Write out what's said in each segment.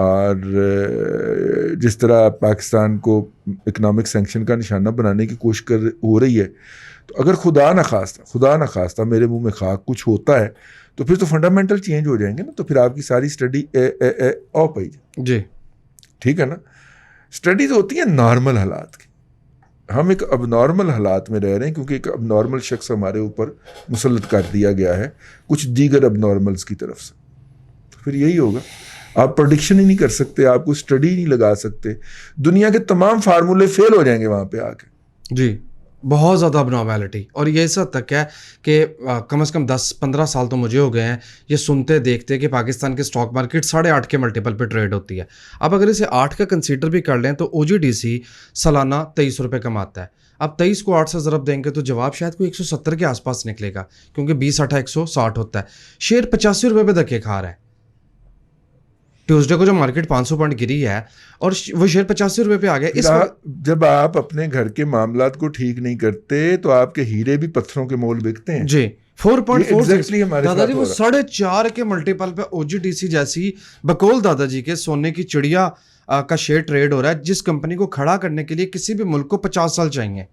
اور جس طرح پاکستان کو اکنامک سینکشن کا نشانہ بنانے کی کوشش ہو رہی ہے، تو اگر خدا نخواستہ میرے منہ میں خاک کچھ ہوتا ہے تو پھر تو فنڈامنٹل چینج ہو جائیں گے نا، تو پھر آپ کی ساری اسٹڈی آف آئی جائے. جی ٹھیک ہے نا. اسٹڈیز ہوتی ہیں نارمل حالات کی، ہم ایک اب نارمل حالات میں رہ رہے ہیں کیونکہ ایک اب نارمل شخص ہمارے اوپر مسلط کر دیا گیا ہے کچھ دیگر اب نارملز کی طرف سے. تو پھر یہی ہوگا، آپ پروڈکشن ہی نہیں کر سکتے، آپ کو اسٹڈی نہیں لگا سکتے، دنیا کے تمام فارمولے فیل ہو جائیں گے وہاں پہ آ کے. جی بہت زیادہ اب نارمیلٹی، اور یہ اس حد تک ہے کہ کم از کم 10-15 سال تو مجھے ہو گئے ہیں یہ سنتے دیکھتے کہ پاکستان کے اسٹاک مارکیٹ 8.5 کے ملٹیپل پہ ٹریڈ ہوتی ہے. اب اگر اسے 8 کا کنسیڈر بھی کر لیں تو او جی ڈی سی سالانہ 23 روپے کماتا ہے. اب 23 کو 8 سے ضرب دیں گے تو جواب شاید کوئی 170 کے آس پاس نکلے گا، کیونکہ 20-8 160 ہوتا ہے. شیئر 85 روپے پہ دھکے کھا رہا ہے. ٹیوزڈے کو جو مارکیٹ 500 پوائنٹ گری ہے اور وہ شیئر 85 روپے پہ آ گیا. جب آپ اپنے گھر کے معاملات کو ٹھیک نہیں کرتے تو آپ کے ہیرے بھی پتھروں کے مول بکتے ہیں. جی 4.46 دادا جی وہ 4.5 کے ملٹیپل پہ او جی ڈی سی جیسی بقول دادا جی کے سونے کی چڑیا کا شیئر ٹریڈ ہو رہا ہے، جس کمپنی کو کھڑا کرنے کے لیے کسی بھی ملک کو 50 سال چاہیے.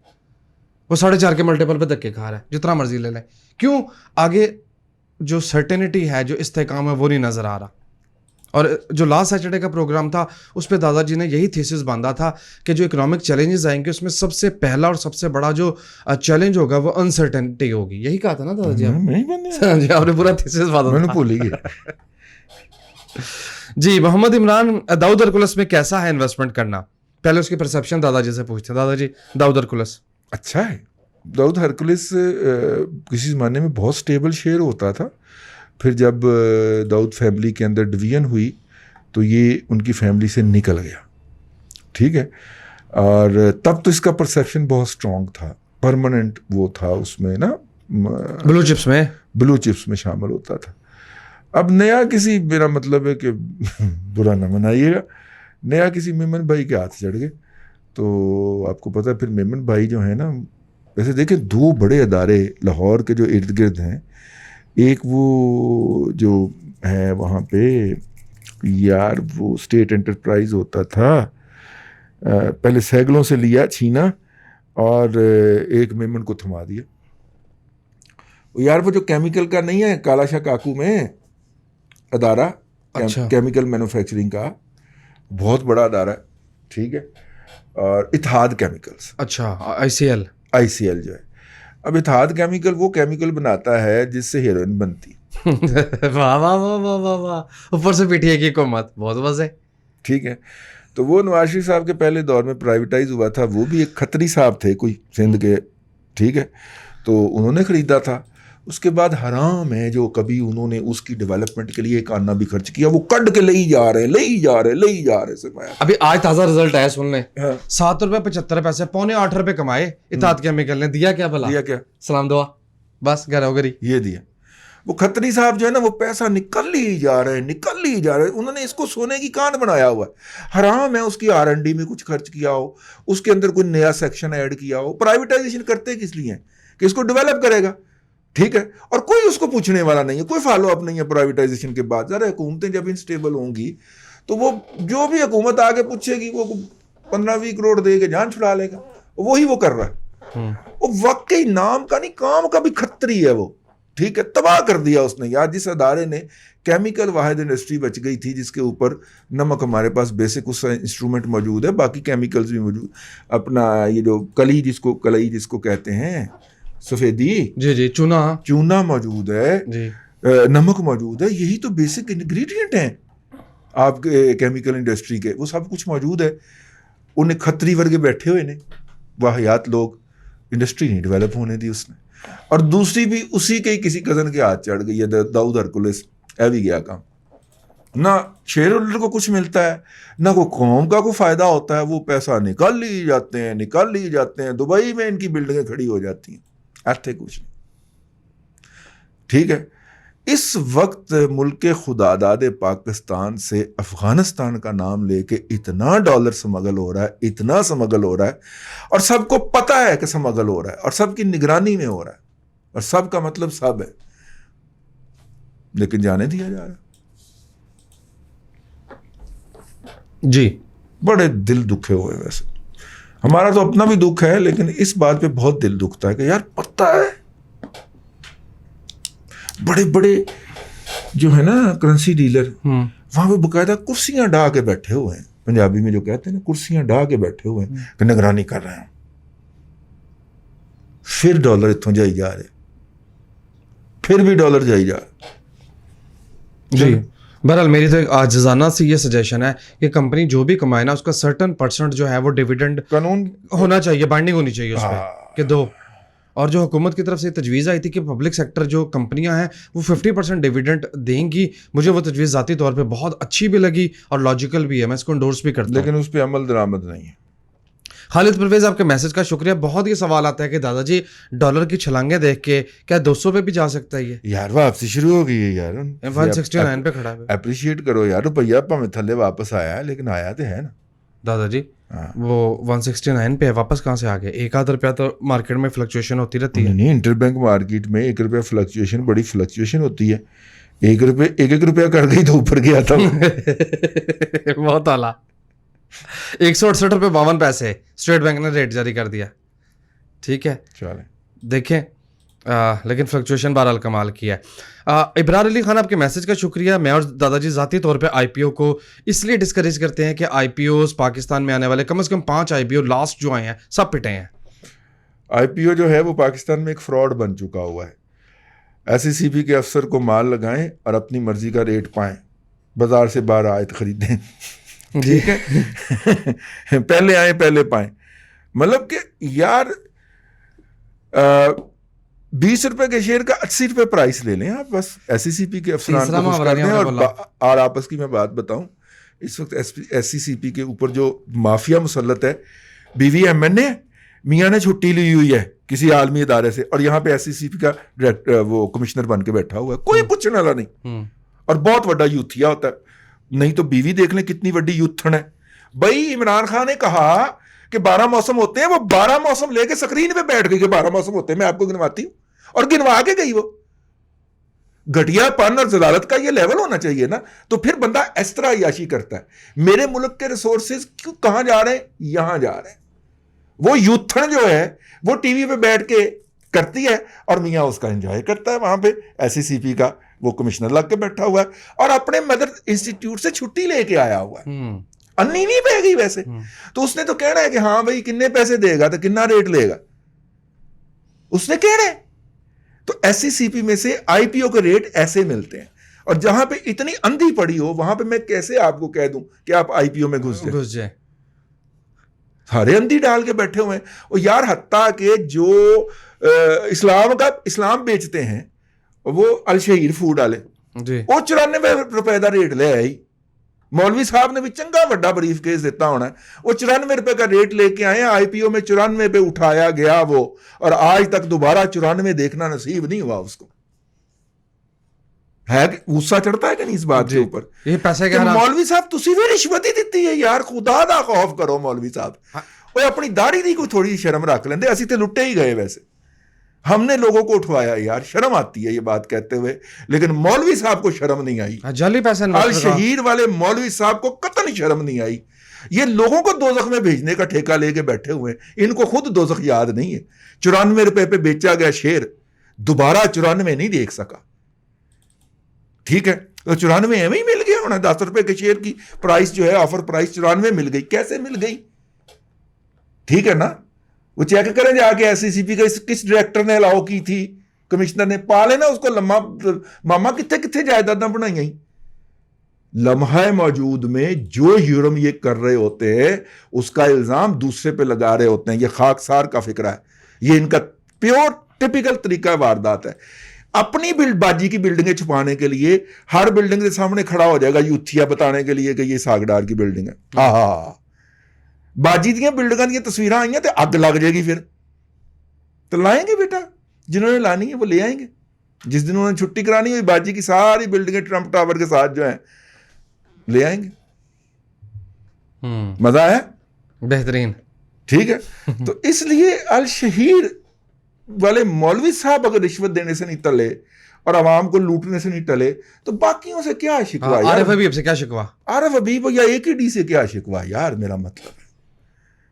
وہ 4.5 کے ملٹیپل پہ دھکے کھا رہا ہے، جتنا مرضی لے لیں. کیوں؟ آگے جو سرٹینٹی ہے، جو استحکام ہے، وہ نہیں نظر آ رہا. اور جو لاسٹ سیٹرڈے کا پروگرام تھا اس پہ دادا جی نے یہی تھیسس باندھا تھا کہ جو اکنامک چیلنجز آئیں گے اس میں سب سے پہلا اور سب سے بڑا جو چیلنج ہوگا وہ انسرٹینٹی ہوگی. یہی کہا تھا نا دادا جی؟ جی آپ نے پورا تھیسس باندھا تھا. جی محمد عمران، داؤد ہرکولس میں کیسا ہے انویسٹمنٹ کرنا؟ پہلے اس کی پرسیپشن دادا جی سے پوچھتے ہیں. دادا جی داؤد ہرکولس اچھا ہے. داؤد ہرکولس کسی زمانے میں بہت سٹیبل شیئر ہوتا تھا، پھر جب داؤد فیملی کے اندر ڈویژن ہوئی تو یہ ان کی فیملی سے نکل گیا. ٹھیک ہے. اور تب تو اس کا پرسیپشن بہت اسٹرانگ تھا، پرماننٹ وہ تھا اس میں نا، بلو چپس میں شامل ہوتا تھا. اب نیا کسی، میرا مطلب ہے کہ برا نہ منائیے گا، نیا کسی میمن بھائی کے ہاتھ چڑھ گئے تو آپ کو پتہ ہے پھر میمن بھائی جو ہیں نا، ویسے دیکھیں 2 بڑے ادارے لاہور کے جو ارد گرد ہیں، ایک وہ جو ہے وہاں پہ یار وہ اسٹیٹ انٹرپرائز ہوتا تھا، پہلے سیگلوں سے لیا چھینا اور ایک میمن کو تھما دیا. یار وہ جو کیمیکل کا نہیں ہے کالا شاہ کاکو میں ادارہ، کیمیکل مینوفیکچرنگ کا بہت بڑا ادارہ ہے. ٹھیک ہے. اور اتحاد کیمیکلز، اچھا آئی سی ایل جو ہے. اب اتحاد کیمیکل وہ کیمیکل بناتا ہے جس سے ہیروئن بنتی. واہ واہ واہ واہ واہ واہ، اوپر سے پی ٹی آئی کی حکومت، بہت واضح. ٹھیک ہے. تو وہ نواز شریف صاحب کے پہلے دور میں پرائیویٹائز ہوا تھا، وہ بھی ایک کھتری صاحب تھے کوئی سندھ کے. ٹھیک ہے. تو انہوں نے خریدا تھا. اس کے بعد حرام ہے جو کبھی انہوں نے اس کی ڈیولپمنٹ کے لیے ایک آنا بھی خرچ کیا، وہ کڈ کے لے جا رہے سرمایہ. ابھی آج تازہ رزلٹ آیا، سن لیں. 7.75 پونے 8 کمائے اتحاد کیمیکل نے. دیا کیا بھلا؟ دیا کیا؟ سلام دعا بس گھر ہو گری یہ دیا. وہ کھتری صاحب جو ہے نا وہ پیسہ نکل ہی جا رہے ہیں. انہوں نے اس کو سونے کی کان بنایا ہوا ہے. حرام ہے اس کی R&D میں کچھ خرچ کیا ہو، اس کے اندر کوئی نیا سیکشن ایڈ کیا ہو. پرائیویٹائزیشن کرتے کس لیے ہیں؟ کہ اس کو ڈیولپ کرے گا. ٹھیک ہے. اور کوئی اس کو پوچھنے والا نہیں ہے، کوئی فالو اپ نہیں ہے پرائیویٹائزیشن کے بعد. ذرا حکومتیں جب انسٹیبل ہوں گی تو وہ جو بھی حکومت آگے پوچھے گی وہ 15-20 کروڑ دے کے جان چھڑا لے گا. وہی وہ کر رہا ہے. وہ واقعی نام کا نہیں کام کا بھی کھتری ہے وہ. ٹھیک ہے. تباہ کر دیا اس نے یار. جس ادارے نے کیمیکل واحد انڈسٹری بچ گئی تھی جس کے اوپر نمک ہمارے پاس بیسک اس انسٹرومنٹ موجود ہے، باقی کیمیکلز بھی موجود. اپنا یہ جو کلئی جس کو کہتے ہیں سفیدی، جی چونا موجود ہے، نمک موجود ہے. یہی تو بیسک انگریڈینٹ ہیں آپ کے کیمیکل انڈسٹری کے. وہ سب کچھ موجود ہے. انہیں کھتری ورگے بیٹھے ہوئے نے واہیات لوگ. انڈسٹری نہیں ڈیولپ ہونے دی اس نے. اور دوسری بھی اسی کے ہی کسی کزن کے ہاتھ چڑھ گئی ہے، داؤد ہرکولس. ہے بھی گیا کام. نہ شیئر ہولڈر کو کچھ ملتا ہے، نہ کوئی قوم کا کوئی فائدہ ہوتا ہے. وہ پیسہ نکال لی جاتے ہیں. دبئی میں ان کی بلڈنگیں کھڑی ہو جاتی ہیں. ایتھے کچھ نہیں. ٹھیک ہے. اس وقت ملک خدا داد پاکستان سے افغانستان کا نام لے کے اتنا ڈالر سمگل ہو رہا ہے اور سب کو پتہ ہے کہ سمگل ہو رہا ہے اور سب کی نگرانی میں ہو رہا ہے اور سب کا مطلب سب ہے، لیکن جانے دیا جا رہا ہے. جی بڑے دل دکھے ہوئے. ویسے ہمارا تو اپنا بھی دکھ ہے, لیکن اس بات پہ بہت دل دکھتا ہے کہ یار پتہ ہے بڑے بڑے جو ہے نا کرنسی ڈیلر وہاں پہ باقاعدہ کرسیاں ڈھا کے بیٹھے ہوئے ہیں, پنجابی میں جو کہتے ہیں نا کرسیاں ڈھا کے بیٹھے ہوئے ہیں کہ نگرانی کر رہے ہیں, پھر ڈالر اتوں جائی جا رہے, پھر بھی ڈالر جائی جا رہے. جی بہرحال میری تو ایک عاجزانہ سی یہ سجیشن ہے کہ کمپنی جو بھی کمائے نا اس کا سرٹن پرسنٹ جو ہے وہ ڈیویڈنڈ قانون ہونا چاہیے, بائنڈنگ ہونی چاہیے اس پہ کہ دو. اور جو حکومت کی طرف سے تجویز آئی تھی کہ پبلک سیکٹر جو کمپنیاں ہیں وہ 50% ڈیویڈنڈ دیں گی, مجھے وہ تجویز ذاتی طور پہ بہت اچھی بھی لگی اور لاجیکل بھی ہے, میں اس کو انڈورس بھی کرتا ہوں. لیکن اس پہ عمل درآمد نہیں ہے. خالد پرویز آپ کے میسج کا شکریہ. بہت یہ سوال آتا ہے کہ دادا جی ڈالر کی چھلانگیں دیکھ کے کیا 200 پہ بھی جا سکتا ہے یہ؟ یار واپسی شروع ہو گئی ہے یار, 169 پہ کھڑا ہے. اپریشیٹ کرو یار, روپیہ پہ تھلے واپس آیا ہے لیکن آیا تو ہے نا دادا جی. وہ 169 پہ ہے, واپس کہاں سے آ گئے؟ 1 روپیہ تو مارکیٹ میں فلکچویشن ہوتی رہتی ہے. نہیں, انٹر بینک مارکیٹ میں 1 روپیہ فلکچویشن بڑی فلکچویشن ہوتی ہے. 1 روپیہ کر گئی تو اوپر گیا تھا. بہت اعلیٰ. 168 روپے 52 پیسے اسٹیٹ بینک نے ریٹ جاری کر دیا. ٹھیک ہے چلیں دیکھیں, لیکن فلکچویشن بہرحال کمال کی ہے. ابرار علی خان آپ کے میسج کا شکریہ. میں اور دادا جی ذاتی طور پہ آئی پی او کو اس لیے ڈسکریج کرتے ہیں کہ آئی پی اوز پاکستان میں آنے والے کم از کم 5 آئی پی او لاسٹ جو آئے ہیں سب پٹے ہیں. آئی پی او جو ہے وہ پاکستان میں ایک فراڈ بن چکا ہوا ہے. ایس ای سی پی کے افسر کو مال لگائیں اور اپنی مرضی کا ریٹ پائیں, بازار سے باہر آیت خریدیں. ٹھیک ہے, پہلے آئیں پہلے پائیں. مطلب کہ یار 20 روپے کے شیئر کا 80 روپے پرائس لے لیں آپ, بس ایس ای سی پی کے افسران کو خوش کر دیں. اور آپس کی میں بات بتاؤں, اس وقت ایس ای سی پی کے اوپر جو مافیا مسلط ہے, بیوی ایم این اے, میاں نے چھٹی لی ہوئی ہے کسی عالمی ادارے سے, اور یہاں پہ ایس ای سی پی کا وہ کمشنر بن کے بیٹھا ہوا ہے, کوئی پوچھنے والا نہیں, اور بہت بڑا یوتھیا ہوتا ہے. نہیں تو بیوی دیکھ لیں کتنی بڑی یوتھن ہے. بھائی عمران خان نے کہا کہ 12 موسم ہوتے ہیں, وہ 12 موسم لے کے اسکرین پہ بیٹھ گئی کہ 12 موسم ہوتے ہیں, میں آپ کو گنواتی ہوں, اور گنوا کے گئی. وہ گھٹیا پن اور ضلالت کا یہ لیول ہونا چاہیے نا. تو پھر بندہ اس طرح عیاشی کرتا ہے. میرے ملک کے ریسورسز کیوں کہاں جا رہے ہیں؟ یہاں جا رہے ہیں. وہ یوتھن جو ہے وہ ٹی وی پہ بیٹھ کے کرتی ہے اور میاں اس کا انجوائے کرتا ہے. وہاں پہ ایس ای سی پی کا وہ کمشنر لگ کے بیٹھا ہوا ہے اور اپنے مدر انسٹیٹیوٹ سے چھٹی لے کے آیا ہوا ہے. انی نہیں پہ گئی ویسے تو اس نے تو کہنا ہے کہ ہاں بھائی کتنے پیسے دے گا تو کتنا ریٹ لے گا, اس نے کہنا ہے. تو ایس سی سی پی میں سے آئی پی او کے ریٹ ایسے ملتے ہیں, اور جہاں پہ اتنی اندھی پڑی ہو وہاں پہ میں کیسے آپ کو کہہ دوں کہ آپ آئی پی او میں گھس جائیں. سارے اندھی ڈال کے بیٹھے ہوئے ہیں. اور یار حتیٰ کہ جو اسلام بیچتے ہیں وہ الشہیر فوڈ والے, وہ 94 روپے کا ریٹ لے آئی. مولوی صاحب نے بھی چنگا بڑا بریف کیس دیتا ہونا ہے, وہ 94 روپے کا ریٹ لے کے آئے. آئی پی او میں 94 پہ اٹھایا گیا وہ, اور آج تک دوبارہ 94 دیکھنا نصیب نہیں ہوا اس کو. ہے کہ غصہ چڑھتا ہے کہ نہیں اس بات کے اوپر؟ یہ پیسے کہ مولوی صاحب تسی بھی رشوت ہی دیتی ہے یار, خدا دا خوف کرو مولوی صاحب. وہ اپنی داڑھی دی کوئی تھوڑی شرم رکھ لیندے. اسی تے لٹے ہی گئے ویسے, ہم نے لوگوں کو اٹھوایا یار, شرم آتی ہے یہ بات کہتے ہوئے, لیکن مولوی صاحب کو شرم نہیں آئی. جعلی پیسے الشہیر والے مولوی صاحب کو قطعاً شرم نہیں آئی. یہ لوگوں کو دوزخ میں بھیجنے کا ٹھیکہ لے کے بیٹھے ہوئے ہیں, ان کو خود دوزخ یاد نہیں ہے. 94 روپے پہ بیچا گیا شیئر دوبارہ 94 نہیں دیکھ سکا. ٹھیک ہے, تو 94 ایویں ہی مل گیا ہونا. 10 روپے کے شیئر کی پرائس جو ہے, آفر پرائس 94 مل گئی. کیسے مل گئی؟ ٹھیک ہے نا, وہ چیک کریں جا کے ایس سی سی پی کا کس ڈائریکٹر نے الاؤ کی تھی, کمشنر نے. پا لینا اس کو لمحہ, ماما کتنے کتنے جائیداداں بنائی. لمحہ موجود میں جو جرم یہ کر رہے ہوتے ہیں اس کا الزام دوسرے پہ لگا رہے ہوتے ہیں. یہ خاکسار کا فکرہ ہے, یہ ان کا پیور ٹپیکل طریقہ واردات ہے. اپنی باجی کی بلڈنگیں چھپانے کے لیے ہر بلڈنگ کے سامنے کھڑا ہو جائے گا یوتھیا بتانے کے لیے کہ یہ ساگڈار کی بلڈنگ ہے. ہاں ہاں, باجی دیا بلڈنگاں دیا تصویریں آئی ہیں تو اگ لگ جائے گی. پھر تو لائیں گے بیٹا, جنہوں نے لانی ہے وہ لے آئیں گے. جس دن انہوں نے چھٹی کرانی ہوئی باجی کی ساری بلڈنگیں ٹرمپ ٹاور کے ساتھ جو ہیں لے آئیں گے. مزہ ہے, بہترین. ٹھیک ہے, تو اس لیے الشہیر والے مولوی صاحب اگر رشوت دینے سے نہیں تلے اور عوام کو لوٹنے سے نہیں ٹلے تو باقیوں سے کیا شکوا یار؟ عارف حبیب سے کیا شکوا؟ عارف حبیب یا ایک ہی ڈی سے کیا شکوا یار، میرا مطلب ہے.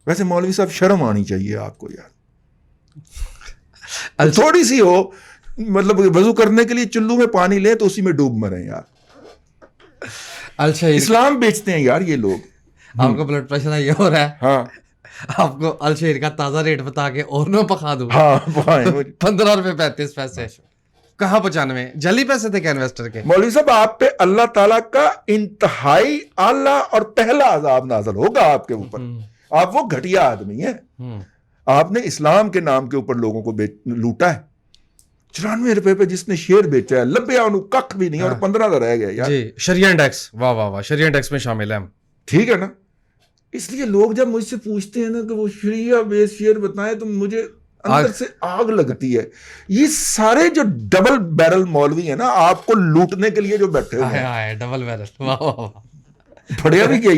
ویسے مولوی صاحب شرم آنی چاہیے آپ کو یار، تھوڑی سی ہو. مطلب وضو کرنے کے لیے چلو میں پانی لیں تو اسی میں ڈوب مریں یار. الشہیر اسلام بیچتے ہیں یار یہ لوگ. آپ کو بلڈ پریشر یہ ہو رہا ہے، ہاں آپ کو الشہیر کا تازہ ریٹ بتا کے اور نہ پکا دوں. ہاں 15 روپے 35 پیسے. کہاں 95 جلی پیسے تھے کیا انویسٹر کے؟ مولوی صاحب آپ پہ اللہ تعالیٰ کا انتہائی اعلیٰ اور پہلا عذاب نازل ہوگا آپ کے اوپر. آپ وہ گھٹیا آدمی ہیں، آپ نے اسلام کے نام کے اوپر لوگوں کو لوٹا ہے. 94 روپے پہ جس نے شیئر بیچا ہے، لبیا انہوں کک بھی نہیں اور 15 کا رہ گیا یار. جی شریعہ انڈیکس، واہ واہ واہ، شریعہ انڈیکس میں شامل ہے ہم. ٹھیک ہے نا. اس لیے لوگ جب مجھ سے پوچھتے ہیں نا کہ وہ شریعہ بیس شیئر بتائیں تو مجھے اندر سے آگ لگتی ہے. یہ سارے جو ڈبل بیرل مولوی ہیں نا آپ کو لوٹنے کے لیے جو بیٹھے ہوئے ہیں، ڈبل بیرل، واہ واہ واہ، پڑھیا بھی کیا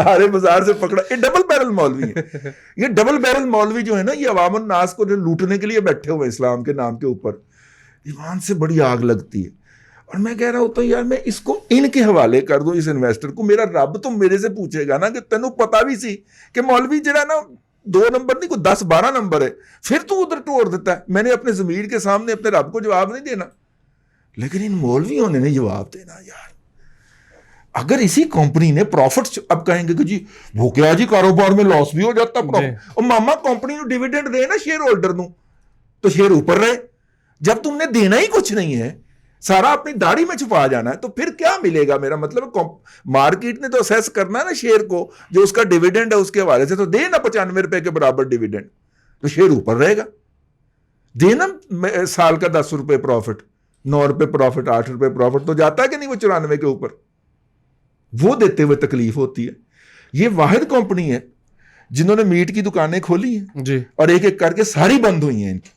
آرے بازار سے پکڑا، یہ ڈبل بیرل مولوی ہے. یہ ڈبل بیرل مولوی جو ہے نا، یہ عوام الناس کو جو لوٹنے کے لیے بیٹھے ہوئے اسلام کے نام کے اوپر، ایمان سے بڑی آگ لگتی ہے. اور میں کہہ رہا ہوتا ہوں یار میں اس کو ان کے حوالے کر دوں اس انویسٹر کو. میرا رب تو میرے سے پوچھے گا نا کہ تینوں پتا بھی سی کہ مولوی جڑا نا 2 نمبر نہیں کوئی 10-12 نمبر ہے، پھر تو ادھر ٹوڑ دیتا ہے. میں نے اپنے ضمیر کے سامنے اپنے رب کو جواب نہیں دینا، لیکن ان مولویوں نے نہیں جواب دینا یار. اگر اسی کمپنی نے پروفٹ، اب کہیں گے کہ جی وہ کیا جی کاروبار میں لاس بھی ہو جاتا اور ماما کمپنی کو ڈیویڈنڈ دے نا شیئر ہولڈر نو تو شیئر اوپر رہے. جب تم نے دینا ہی کچھ نہیں ہے، سارا اپنی داڑھی میں چھپا جانا ہے، تو پھر کیا ملے گا؟ میرا مطلب مارکیٹ نے تو اسیس کرنا ہے نا شیئر کو، جو اس کا ڈیویڈنڈ ہے اس کے حوالے سے تو دے نا 95 روپے کے برابر ڈیویڈنڈ، تو شیئر اوپر رہے گا. دینا سال کا 10 روپے پروفٹ، 9 روپے پروفٹ، 8 روپے پروفٹ تو جاتا ہے کہ نہیں وہ 94 کے اوپر؟ وہ دیتے ہوئے تکلیف ہوتی ہے. یہ واحد کمپنی ہے جنہوں نے میٹ کی دکانیں کھولی ہیں جی، اور ایک ایک کر کے ساری بند ہوئی ہیں ان کی.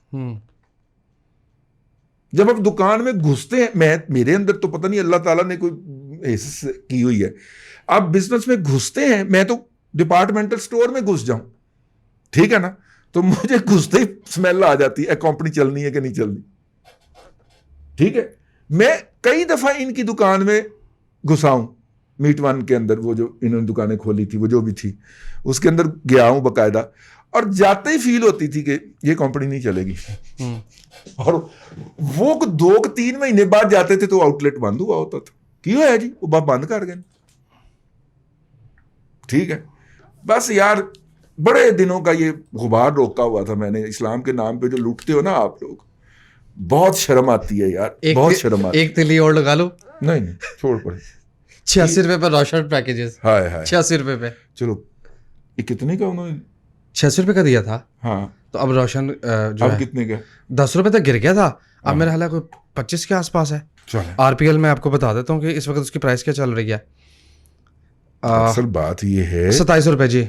جب آپ دکان میں گھستے ہیں، میرے اندر تو پتہ نہیں اللہ تعالیٰ نے کوئی حصہ کی ہوئی ہے، آپ بزنس میں گھستے ہیں، میں تو ڈپارٹمنٹل سٹور میں گھس جاؤں، ٹھیک ہے نا، تو مجھے گھستے ہی سمیل آ جاتی ہے کمپنی چلنی ہے کہ نہیں چلنی. ٹھیک ہے، میں کئی دفعہ ان کی دکان میں گھسا ہوں، میٹ ون کے اندر، وہ جو انہوں نے دکانیں کھولی تھی، وہ جو بھی تھی اس کے اندر گیا ہوں باقاعدہ، اور جاتے ہی فیل ہوتی تھی کہ یہ کمپنی نہیں چلے گی. اور وہ 2-3 مہینے بعد جاتے تھے تو آؤٹ لیٹ بند ہوا ہوتا تھا. کیوں ہے جی؟ وہ بند کر گئے. ٹھیک ہے، بس یار بڑے دنوں کا یہ غبار روکا ہوا تھا میں نے. اسلام کے نام پہ جو لوٹتے ہو نا آپ لوگ، بہت شرم آتی ہے یار، بہت شرم آتی ہے. ایک تلی اور لگا لو. نہیں چھوڑ پڑے. 86 روپے پہ روشن پیکیجز. ہائے ہائے 86 روپے پہ. چلو یہ کتنے کا انہوں نے؟ 86 روپے کا دیا تھا. ہاں تو اب روشن جو اب کتنے کا؟ 10 روپے تک گر گیا تھا. اب میرا حال ہے کوئی 25 کے آس پاس ہے. RPL میں آپ کو بتا دیتا ہوں کہ اس وقت اس کی پرائس کیا چل رہی ہے. اصل بات یہ ہے 27 روپے. جی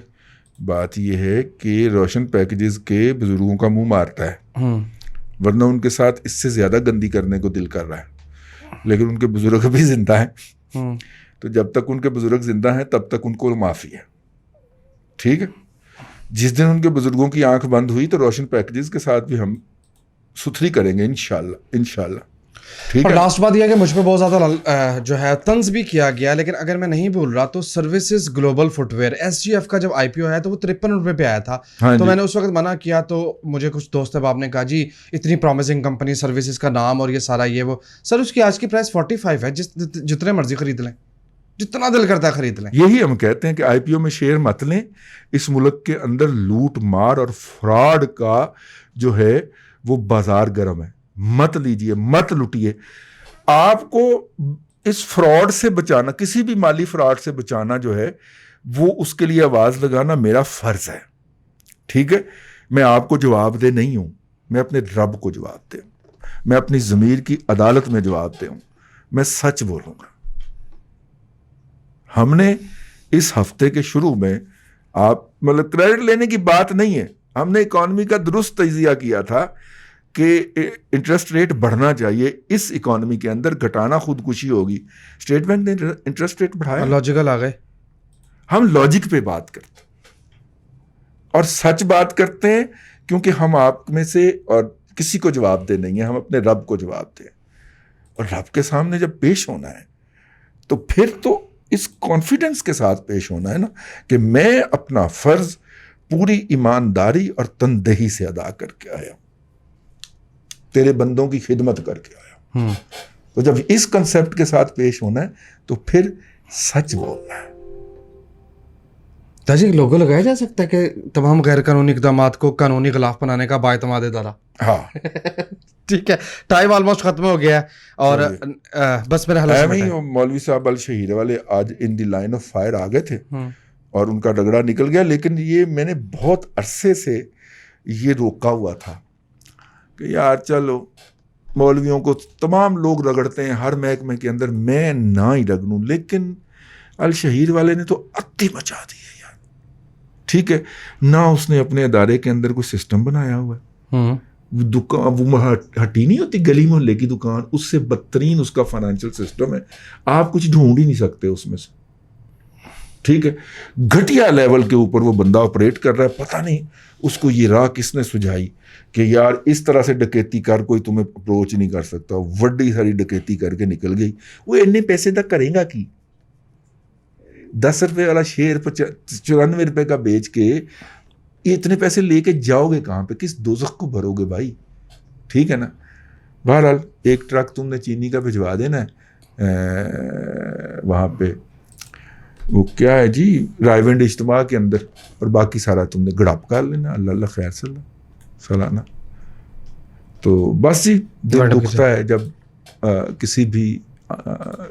بات یہ ہے کہ روشن پیکیجز کے بزرگوں کا منہ مارتا ہے، ورنہ ان کے ساتھ اس سے زیادہ گندی کرنے کو دل کر رہا ہے، لیکن ان کے بزرگ بھی زندہ ہیں. تو جب تک ان کے بزرگ زندہ ہیں تب تک ان کو معافی ہے. ٹھیک ہے، جس دن ان کے بزرگوں کی آنکھ بند ہوئی تو روشن پیکیجز کے ساتھ بھی ہم ستھری کریں گے انشاءاللہ. ٹھیک اور ہے. لاسٹ بات یہ ہے کہ مجھ پہ بہت زیادہ جو ہے طنز بھی کیا گیا، لیکن اگر میں نہیں بھول رہا تو services global footwear SGF کا جب IPO آیا تو وہ 53 روپے پہ آیا تھا. تو میں نے اس وقت منع کیا، تو مجھے کچھ دوست احباب نے کہا جی اتنی پرومسنگ کمپنی، سروسز کا نام اور یہ سارا یہ وہ. سر اس کی آج کی پرائس 45 ہے. جتنے مرضی خرید لیں، جتنا دل کرتا ہے خرید لیں. یہی ہم کہتے ہیں کہ IPO میں شیئر مت لیں. اس ملک کے اندر لوٹ مار اور فراڈ کا جو ہے وہ بازار گرم ہے. مت لیجئے، مت لوٹیے. آپ کو اس فراڈ سے بچانا، کسی بھی مالی فراڈ سے بچانا جو ہے وہ اس کے لیے آواز لگانا میرا فرض ہے. ٹھیک ہے، میں آپ کو جواب دہ نہیں ہوں، میں اپنے رب کو جواب دے ہوں، میں اپنی ضمیر کی عدالت میں جواب دے ہوں، میں سچ بولوں گا. ہم نے اس ہفتے کے شروع میں آپ مطلب کریڈٹ لینے کی بات نہیں ہے، ہم نے اکانومی کا درست تجزیہ کیا تھا کہ انٹرسٹ ریٹ بڑھنا چاہیے. اس اکانومی کے اندر گھٹانا خودکشی ہوگی. اسٹیٹ بینک نے انٹرسٹ ریٹ بڑھایا. لاجیکل آ گئے. ہم لاجک پہ بات کرتے ہیں اور سچ بات کرتے ہیں، کیونکہ ہم آپ میں سے اور کسی کو جواب دہ نہیں ہے, ہم اپنے رب کو جواب دیں. اور رب کے سامنے جب پیش ہونا ہے تو پھر تو اس کانفیڈنس کے ساتھ پیش ہونا ہے نا کہ میں اپنا فرض پوری ایمانداری اور تندہی سے ادا کر کے آیا ہوں, تیرے بندوں کی خدمت کر کے آیا ہوں. تو جب اس کنسیپٹ کے ساتھ پیش ہونا ہے تو پھر سچ بولنا ہے. تاجی لوگو لگایا جا سکتا ہے کہ تمام غیر قانونی اقدامات کو قانونی غلاف بنانے کا باعتماد ادارہ. ہاں ٹھیک ہے, ٹائم آلموسٹ ختم ہو گیا ہے اور بس میرا حل مولوی صاحب الشہیر والے آج ان دی لائن آف فائر آ گئے تھے اور ان کا رگڑا نکل گیا, لیکن یہ میں نے بہت عرصے سے یہ روکا ہوا تھا کہ یار چلو مولویوں کو تمام لوگ رگڑتے ہیں ہر محکمے کے اندر, میں نہ ہی رگڑوں. لیکن الشہیر والے نے تو اتی مچا دی ہے یار. ٹھیک ہے, نہ اس نے اپنے ادارے کے اندر کوئی سسٹم بنایا ہوا ہے, دکان وہ ہٹی نہیں ہوتی گلی محلے کی دکان, اس سے بدترین اس کا فائنینشیل سسٹم ہے, آپ کچھ ڈھونڈ ہی نہیں سکتے اس میں سے. ٹھیک ہے, گھٹیا لیول کے اوپر وہ بندہ آپریٹ کر رہا ہے. پتہ نہیں اس کو یہ راہ کس نے سجھائی کہ یار اس طرح سے ڈکیتی کر کوئی تمہیں اپروچ نہیں کر سکتا. وڈی ساری ڈکیتی کر کے نکل گئی. وہ اتنے پیسے تک کرے گا کی؟ 10 روپے والا شیئر 94 روپے کا بیچ کے اتنے پیسے لے کے جاؤ گے کہاں پہ, کس دوزخ کو بھرو گے بھائی؟ ٹھیک ہے نا. بہرحال ایک ٹرک تم نے چینی کا بھجوا دینا ہے وہاں پہ, وہ کیا ہے جی, رائیونڈ اجتماع کے اندر, اور باقی سارا تم نے گڑاپ کر لینا. اللہ اللہ خیر سالانہ. تو بس جی دل دکھتا ہے جب کسی بھی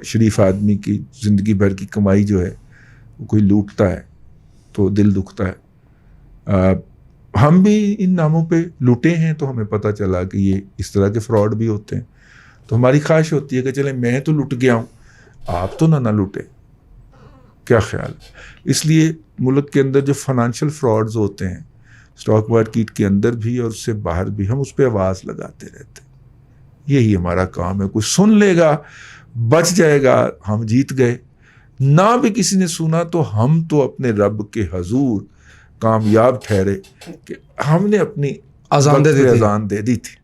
شریف آدمی کی زندگی بھر کی کمائی جو ہے وہ کوئی لوٹتا ہے تو دل دکھتا ہے. ہم بھی ان ناموں پہ لوٹے ہیں تو ہمیں پتہ چلا کہ یہ اس طرح کے فراڈ بھی ہوتے ہیں, تو ہماری خواہش ہوتی ہے کہ چلیں میں تو لٹ گیا ہوں, آپ تو نہ لوٹے. کیا خیال؟ اس لیے ملک کے اندر جو فائنینشیل فراڈز ہوتے ہیں اسٹاک مارکیٹ کے اندر بھی اور اس سے باہر بھی, ہم اس پہ آواز لگاتے رہتے ہیں. یہی ہمارا کام ہے. کوئی سن لے گا بچ جائے گا, ہم جیت گئے. نہ بھی کسی نے سنا تو ہم تو اپنے رب کے حضور کامیاب ٹھہرے کہ ہم نے اپنی اذان دے دی تھی.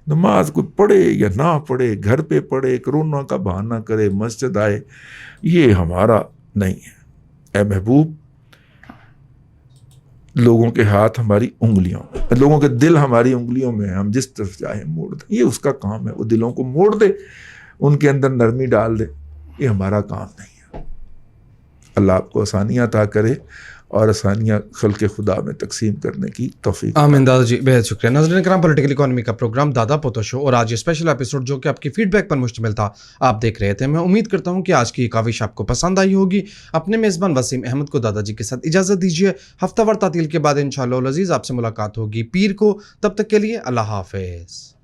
نماز کوئی پڑھے یا نہ پڑھے, گھر پہ پڑھے, کرونا کا بہانہ کرے, مسجد آئے, یہ ہمارا نہیں ہے. اے محبوب, لوگوں کے ہاتھ ہماری انگلیوں میں, لوگوں کے دل ہماری انگلیوں میں, ہم جس طرف چاہے موڑ دیں. یہ اس کا کام ہے, وہ دلوں کو موڑ دے, ان کے اندر نرمی ڈال دے. یہ ہمارا کام نہیں ہے. اللہ آپ کو آسانیاں عطا کرے اور آسانیاں خلق خدا میں تقسیم کرنے کی توفیق. آمین دادا جی, بہت شکریہ. ناظرین کرام, پولیٹیکل اکانومی کا پروگرام دادا پوتو شو اور آج یہ اسپیشل ایپیسوڈ جو کہ آپ کی فیڈ بیک پر مشتمل تھا آپ دیکھ رہے تھے. میں امید کرتا ہوں کہ آج کی یہ کاوش آپ کو پسند آئی ہوگی. اپنے میزبان وسیم احمد کو دادا جی کے ساتھ اجازت دیجیے. ہفتہ وار تعطیل کے بعد انشاءاللہ العزیز آپ سے ملاقات ہوگی پیر کو. تب تک کے لیے اللہ حافظ.